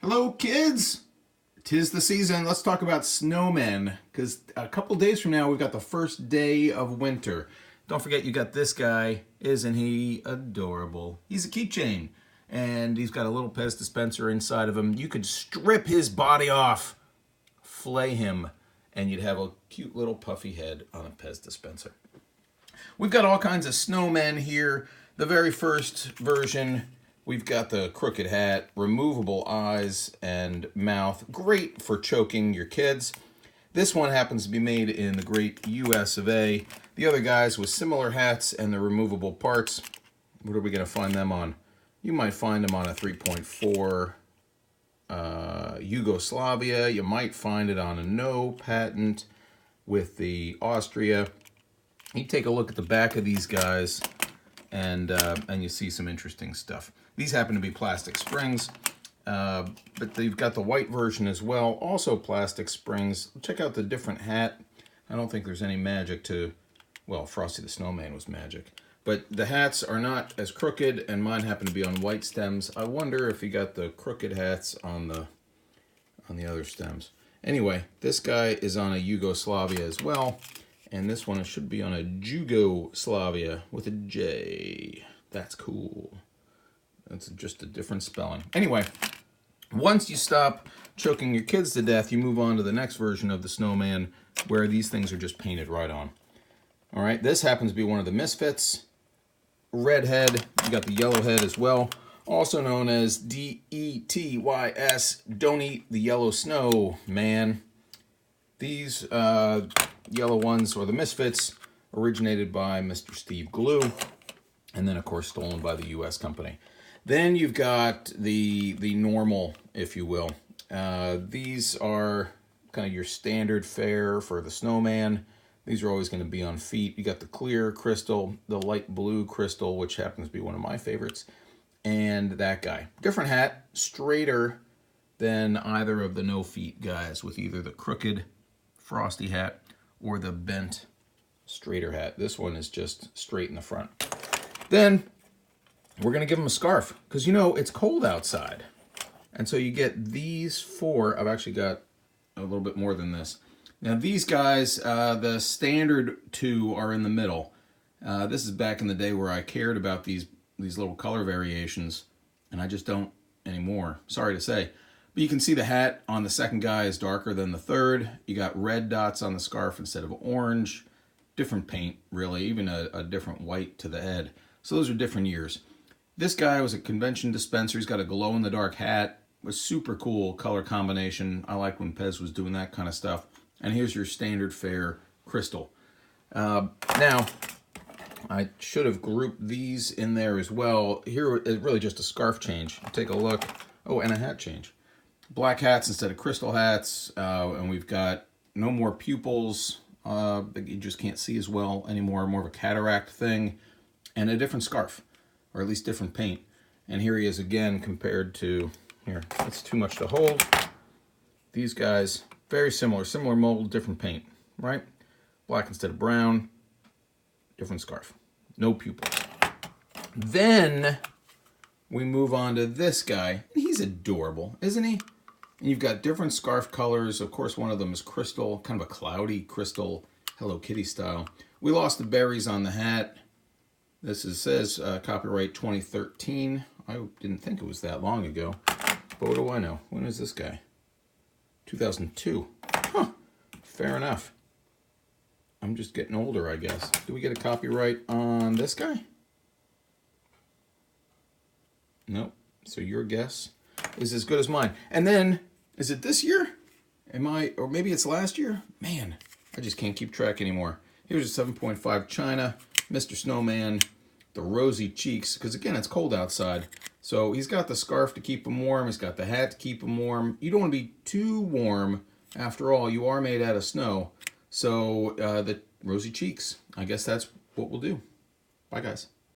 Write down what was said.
Hello, kids! 'Tis the season. Let's talk about snowmen, because a couple days from now, we've got the first day of winter. Don't forget, you got this guy. Isn't he adorable? He's a keychain, and he's got a little Pez dispenser inside of him. You could strip his body off, flay him, and you'd have a cute little puffy head on a Pez dispenser. We've got all kinds of snowmen here. The very first version, we've got the crooked hat, removable eyes and mouth. Great for choking your kids. This one happens to be made in the great US of A. The other guys with similar hats and the removable parts, what are we going to find them on? You might find them on a 3.4 Yugoslavia. You might find it on a no patent with the Austria. You take a look at the back of these guys, and you see some interesting stuff. These happen to be plastic springs, but they've got the white version as well, also plastic springs. Check out the different hat. I don't think there's any magic to, well, Frosty the Snowman was magic. But the hats are not as crooked, and mine happen to be on white stems. I wonder if he got the crooked hats on the other stems. Anyway, this guy is on a Yugoslavia as well, and this one should be on a Jugoslavia with a J. That's cool. That's just a different spelling. Anyway, once you stop choking your kids to death, you move on to the next version of the snowman, where these things are just painted right on. All right, this happens to be one of the Misfits. Red head, you got the yellow head as well, also known as DETYS, Don't Eat the Yellow Snow, man. These yellow ones, or the Misfits, originated by Mr. Steve Glue, and then, of course, stolen by the U.S. company. Then you've got the normal, if you will. These are kind of your standard fare for the snowman. These are always going to be on feet. You got the clear crystal, the light blue crystal, which happens to be one of my favorites, and that guy. Different hat, straighter than either of the no feet guys, with either the crooked Frosty hat or the bent straighter hat. This one is just straight in the front. Then we're going to give him a scarf, because, you know, it's cold outside. And so you get these four. I've actually got a little bit more than this. Now, these guys, the standard two are in the middle. This is back in the day where I cared about these little color variations, and I just don't anymore. Sorry to say. But you can see the hat on the second guy is darker than the third. You got red dots on the scarf instead of orange. Different paint, really, even a different white to the head. So those are different years. This guy was a convention dispenser. He's got a glow-in-the-dark hat. It was super cool color combination. I like when Pez was doing that kind of stuff. And here's your standard fare crystal. Now, I should have grouped these in there as well. Here is really just a scarf change. Take a look. Oh, and a hat change. Black hats instead of crystal hats. And we've got no more pupils that you just can't see as well anymore. More of a cataract thing. And a different scarf, or at least different paint. And here he is again compared to, here, it's too much to hold. These guys, very similar mold, different paint, right? Black instead of brown, different scarf, no pupils. Then we move on to this guy. He's adorable, isn't he? And you've got different scarf colors. Of course, one of them is crystal, kind of a cloudy crystal, Hello Kitty style. We lost the berries on the hat. This says copyright 2013. I didn't think it was that long ago. But what do I know? When is this guy? 2002. Huh. Fair enough. I'm just getting older, I guess. Do we get a copyright on this guy? Nope. So your guess is as good as mine. And then, is it this year? Or maybe it's last year? Man, I just can't keep track anymore. Here's a 7.5 China, Mr. Snowman, the rosy cheeks, because again, it's cold outside. So he's got the scarf to keep him warm. He's got the hat to keep him warm. You don't want to be too warm. After all, you are made out of snow. So the rosy cheeks, I guess that's what we'll do. Bye, guys.